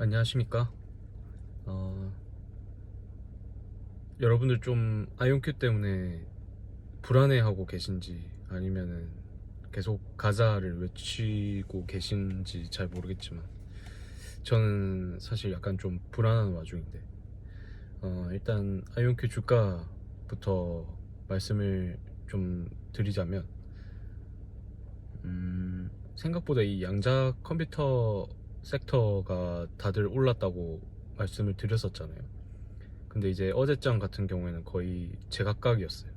안녕하십니까. 여러분들 좀 아이온큐 때문에 불안해하고 계신지 아니면은 계속 가자를 외치고 계신지 잘 모르겠지만 저는 사실 약간 좀 불안한 와중인데 일단 아이온큐 주가부터 말씀을 좀 드리자면 생각보다 이 양자 컴퓨터 섹터가 다들 올랐다고 말씀을 드렸었잖아요. 근데 이제 어제장 같은 경우에는 거의 제각각이었어요.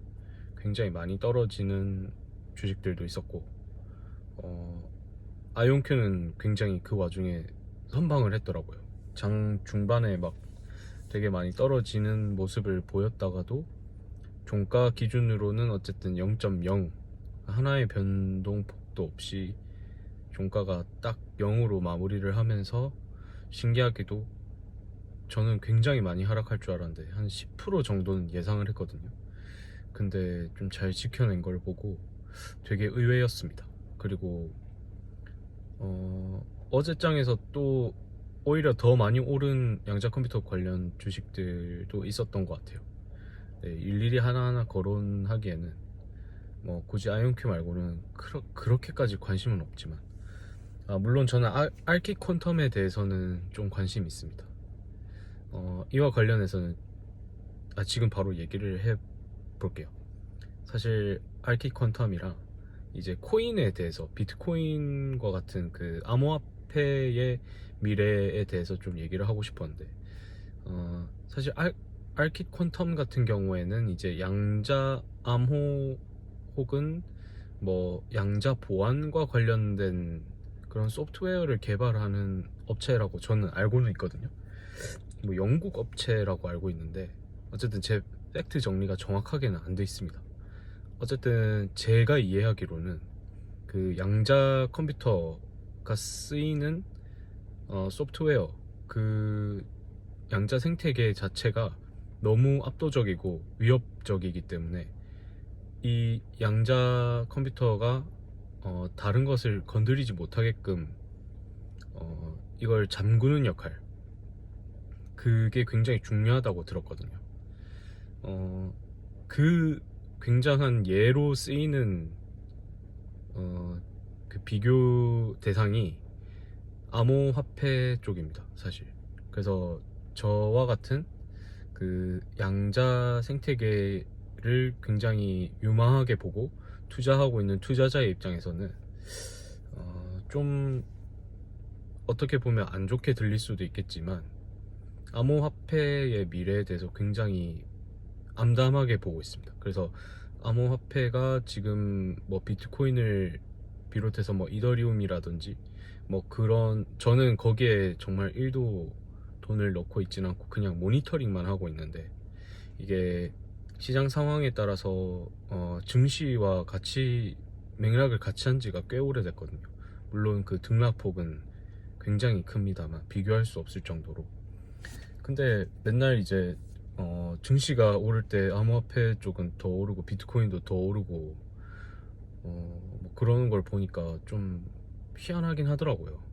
굉장히 많이 떨어지는 주식들도 있었고 아이온큐는 굉장히 그 와중에 선방을 했더라고요. 장 중반에 막 되게 많이 떨어지는 모습을 보였다가도 종가 기준으로는 어쨌든 0.0 하나의 변동폭도 없이 종가가 딱 0으로 마무리를 하면서 신기하게도 저는 굉장히 많이 하락할 줄 알았는데 한 10% 정도는 예상을 했거든요. 근데 좀 잘 지켜낸 걸 보고 되게 의외였습니다. 그리고 어제장에서 또 오히려 더 많이 오른 양자 컴퓨터 관련 주식들도 있었던 것 같아요. 네, 일일이 하나하나 거론하기에는 뭐 굳이 아이온큐 말고는 그렇게까지 관심은 없지만 물론 저는 알키 퀀텀에 대해서는 좀 관심이 있습니다. 이와 관련해서는 지금 바로 얘기를 해볼게요. 사실 알키 퀀텀이랑 이제 코인에 대해서 비트코인과 같은 그 암호화폐의 미래에 대해서 좀 얘기를 하고 싶었는데 사실 알키 퀀텀 같은 경우에는 이제 양자 암호 혹은 뭐 양자 보안과 관련된 그런 소프트웨어를 개발하는 업체라고 저는 알고는 있거든요. 뭐 영국 업체라고 알고 있는데 어쨌든 제 팩트 정리가 정확하게는 안 돼 있습니다. 어쨌든 제가 이해하기로는 그 양자 컴퓨터가 쓰이는 소프트웨어 그 양자 생태계 자체가 너무 압도적이고 위협적이기 때문에 이 양자 컴퓨터가 다른 것을 건드리지 못하게끔 이걸 잠그는 역할, 그게 굉장히 중요하다고 들었거든요. 그 굉장한 예로 쓰이는 그 비교 대상이 암호화폐 쪽입니다, 사실. 그래서 저와 같은 그 양자 생태계를 굉장히 유망하게 보고 투자하고 있는 투자자의 입장에서는 좀 어떻게 보면 안 좋게 들릴 수도 있겠지만 암호화폐의 미래에 대해서 굉장히 암담하게 보고 있습니다. 그래서 암호화폐가 지금 뭐 비트코인을 비롯해서 뭐 이더리움이라든지 뭐 그런, 저는 거기에 정말 1도 돈을 넣고 있지는 않고 그냥 모니터링만 하고 있는데 이게 시장 상황에 따라서 증시와 같이 맥락을 같이 한 지가 꽤 오래됐거든요. 물론 그 등락폭은 굉장히 큽니다만 비교할 수 없을 정도로. 근데 맨날 이제 증시가 오를 때 암호화폐 쪽은 더 오르고 비트코인도 더 오르고 뭐 그러는 걸 보니까 좀 희한하긴 하더라고요.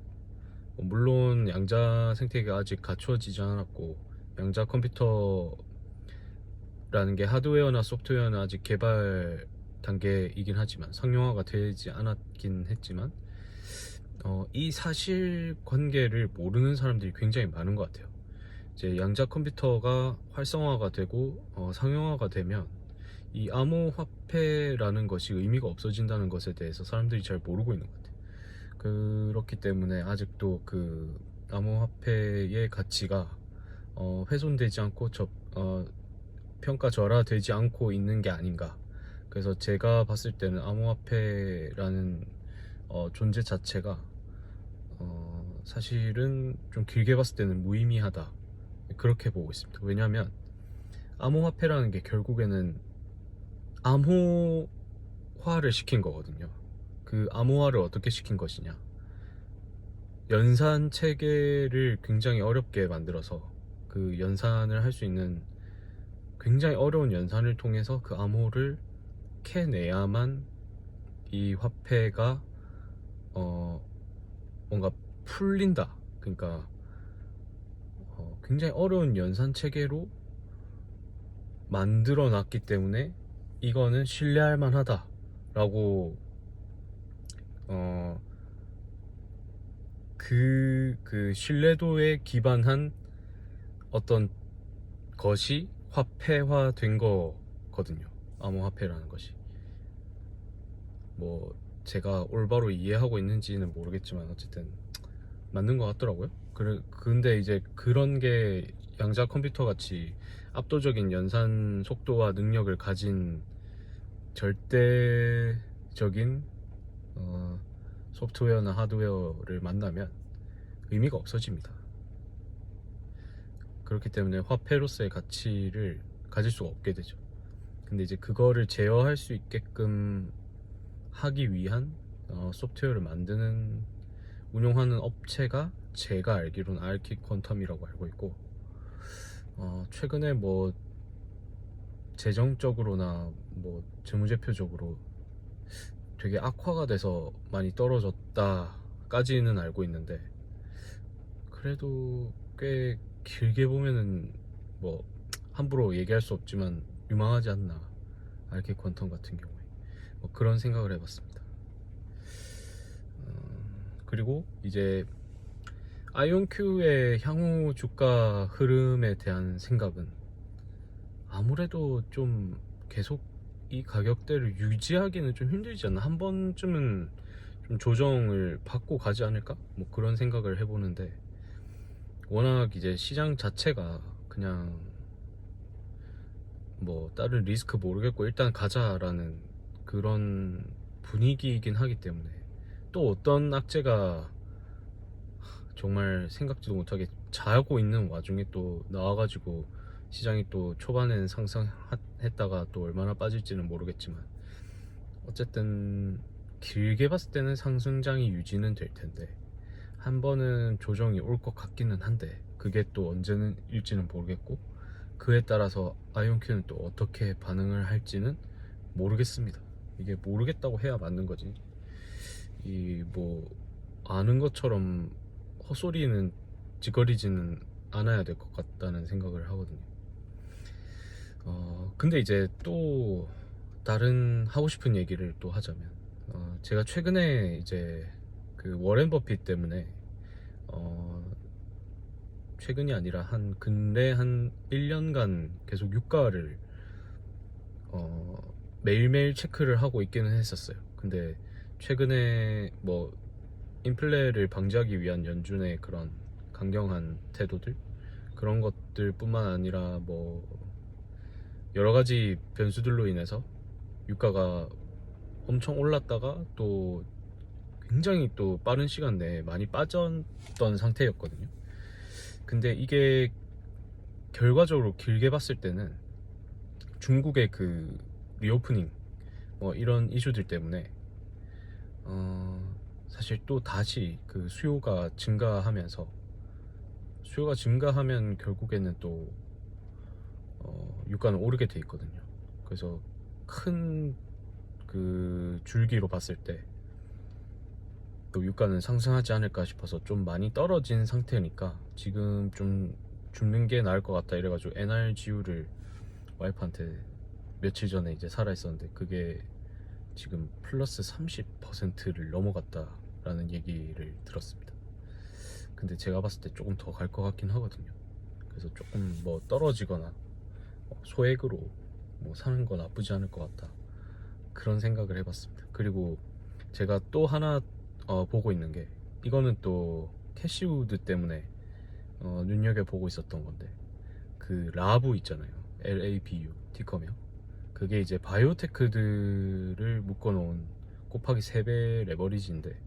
물론 양자 생태계가 아직 갖추어지지 않았고 양자 컴퓨터라는 게 하드웨어나 소프트웨어는 아직 개발 단계이긴 하지만 상용화가 되지 않았긴 했지만 이 사실관계를 모르는 사람들이 굉장히 많은 것 같아요. 이제 양자 컴퓨터가 활성화가 되고 상용화가 되면 이 암호화폐라는 것이 의미가 없어진다는 것에 대해서 사람들이 잘 모르고 있는 것 같아요. 그렇기 때문에 아직도 그 암호화폐의 가치가 훼손되지 않고 평가절하되지 않고 있는 게 아닌가. 그래서 제가 봤을 때는 암호화폐라는 존재 자체가 사실은 좀 길게 봤을 때는 무의미하다, 그렇게 보고 있습니다. 왜냐하면 암호화폐라는 게 결국에는 암호화를 시킨 거거든요. 그 암호화를 어떻게 시킨 것이냐, 연산 체계를 굉장히 어렵게 만들어서 그 연산을 할 수 있는 굉장히 어려운 연산을 통해서 그 암호를 캐내야만 이 화폐가 뭔가 풀린다, 그러니까 굉장히 어려운 연산 체계로 만들어 놨기 때문에 이거는 신뢰할 만하다 라고 그 신뢰도에 기반한 어떤 것이 화폐화된 거거든요. 암호화폐라는 것이. 뭐 제가 올바로 이해하고 있는지는 모르겠지만 어쨌든 맞는 것 같더라고요. 근데 이제 그런 게 양자 컴퓨터 같이 압도적인 연산 속도와 능력을 가진 절대적인 소프트웨어나 하드웨어를 만나면 의미가 없어집니다. 그렇기 때문에 화폐로서의 가치를 가질 수가 없게 되죠. 근데 이제 그거를 제어할 수 있게끔 하기 위한 소프트웨어를 만드는 운용하는 업체가 제가 알기로는 알키 퀀텀이라고 알고 있고, 최근에 뭐 재정적으로나 뭐 재무제표적으로 되게 악화가 돼서 많이 떨어졌다까지는 알고 있는데, 그래도 꽤 길게 보면은 뭐 함부로 얘기할 수 없지만 유망하지 않나, 알키 퀀텀 같은 경우에. 뭐 그런 생각을 해봤습니다. 그리고 이제 아이온큐의 향후 주가 흐름에 대한 생각은 아무래도 좀 계속 이 가격대를 유지하기는 좀 힘들지 않나, 한 번쯤은 좀 조정을 받고 가지 않을까, 뭐 그런 생각을 해보는데, 워낙 이제 시장 자체가 그냥 뭐 다른 리스크 모르겠고 일단 가자라는 그런 분위기이긴 하기 때문에, 또 어떤 악재가 정말 생각지도 못하게 자고 있는 와중에 또 나와가지고 시장이 또 초반에는 상승했다가 또 얼마나 빠질지는 모르겠지만, 어쨌든 길게 봤을 때는 상승장이 유지는 될 텐데 한 번은 조정이 올 것 같기는 한데, 그게 또 언제는 일지는 모르겠고, 그에 따라서 아이온큐는 또 어떻게 반응을 할지는 모르겠습니다. 이게 모르겠다고 해야 맞는 거지, 이 뭐 아는 것처럼 헛소리는 짓거리지는 않아야 될 것 같다는 생각을 하거든요. 근데 이제 또 다른 하고 싶은 얘기를 또 하자면, 제가 최근에 이제 그 워렌 버핏 때문에 최근이 아니라 근래 한 1년간 계속 유가를 매일매일 체크를 하고 있기는 했었어요. 근데 최근에 뭐 인플레를 방지하기 위한 연준의 그런 강경한 태도들, 그런 것들 뿐만 아니라 뭐 여러 가지 변수들로 인해서 유가가 엄청 올랐다가 또 굉장히 또 빠른 시간 내에 많이 빠졌던 상태였거든요. 근데 이게 결과적으로 길게 봤을 때는 중국의 그 리오프닝 뭐 이런 이슈들 때문에 사실 또 다시 그 수요가 증가하면 결국에는 또 유가는 오르게 돼 있거든요. 그래서 큰 그 줄기로 봤을 때 또 유가는 상승하지 않을까 싶어서 좀 많이 떨어진 상태니까 지금 좀 줍는 게 나을 것 같다 이래가지고 NRGU를 와이프한테 며칠 전에 이제 살아 있었는데, 그게 지금 플러스 30%를 넘어갔다라는 얘기를 들었습니다. 근데 제가 봤을 때 조금 더 갈 것 같긴 하거든요. 그래서 조금 뭐 떨어지거나 소액으로 뭐 사는 건 나쁘지 않을 것 같다, 그런 생각을 해봤습니다. 그리고 제가 또 하나 보고 있는 게, 이거는 또 캐시우드 때문에 눈여겨보고 있었던 건데, 그 라부 있잖아요. LABU 티커며, 그게 이제 바이오테크들을 묶어놓은 곱하기 3배 레버리지인데,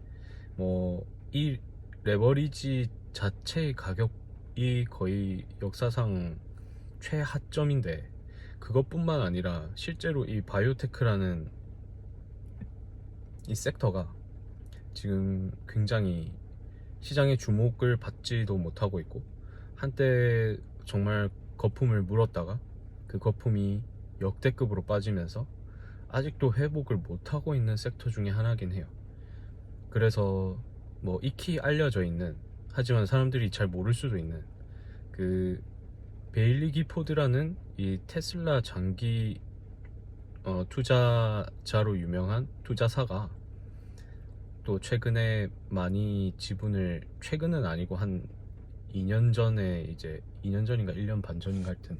뭐 이 레버리지 자체의 가격이 거의 역사상 최하점인데, 그것뿐만 아니라 실제로 이 바이오테크라는 이 섹터가 지금 굉장히 시장의 주목을 받지도 못하고 있고, 한때 정말 거품을 물었다가 그 거품이 역대급으로 빠지면서 아직도 회복을 못하고 있는 섹터 중에 하나긴 해요. 그래서 뭐 익히 알려져 있는, 하지만 사람들이 잘 모를 수도 있는 그 베일리 기포드라는 이 테슬라 장기 투자자로 유명한 투자사가 또 최근에 많이 지분을, 최근은 아니고 한 2년 전에, 이제 2년 전인가 1년 반 전인가 하여튼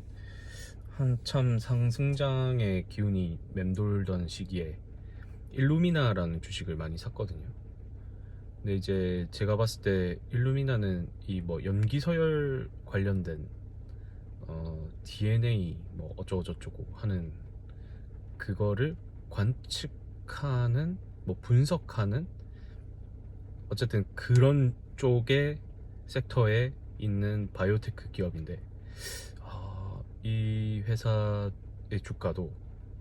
한참 상승장의 기운이 맴돌던 시기에 일루미나라는 주식을 많이 샀거든요. 근데 이제 제가 봤을 때 일루미나는 이 뭐 염기 서열 관련된 DNA 뭐 어쩌고저쩌고 하는 그거를 관측하는, 뭐 분석하는, 어쨌든 그런 쪽의 섹터에 있는 바이오테크 기업인데, 이 회사의 주가도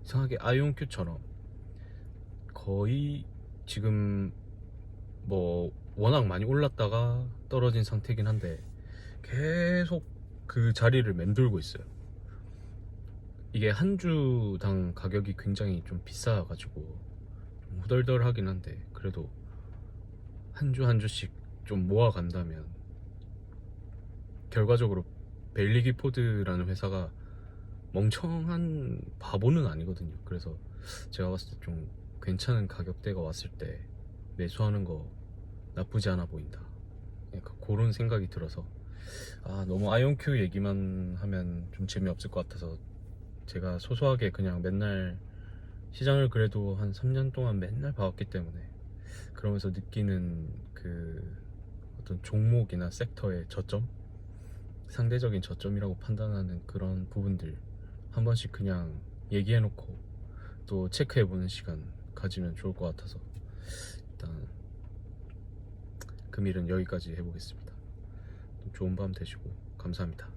이상하게 아이온큐처럼 거의 지금 뭐 워낙 많이 올랐다가 떨어진 상태긴 한데 계속 그 자리를 맴돌고 있어요. 이게 한 주당 가격이 굉장히 좀 비싸가지고 좀 후덜덜하긴 한데, 그래도 한 주 한 주씩 좀 모아간다면 결과적으로 베일리 기포드라는 회사가 멍청한 바보는 아니거든요. 그래서 제가 봤을 때 좀 괜찮은 가격대가 왔을 때 매수하는 거 나쁘지 않아 보인다, 약간 그런 생각이 들어서, 너무 아이온큐 얘기만 하면 좀 재미없을 것 같아서 제가 소소하게 그냥 맨날 시장을 그래도 한 3년 동안 맨날 봐왔기 때문에 그러면서 느끼는 그 어떤 종목이나 섹터의 저점, 상대적인 저점이라고 판단하는 그런 부분들 한 번씩 그냥 얘기해놓고 또 체크해보는 시간 가지면 좋을 것 같아서 일단 금일은 여기까지 해보겠습니다. 좋은 밤 되시고 감사합니다.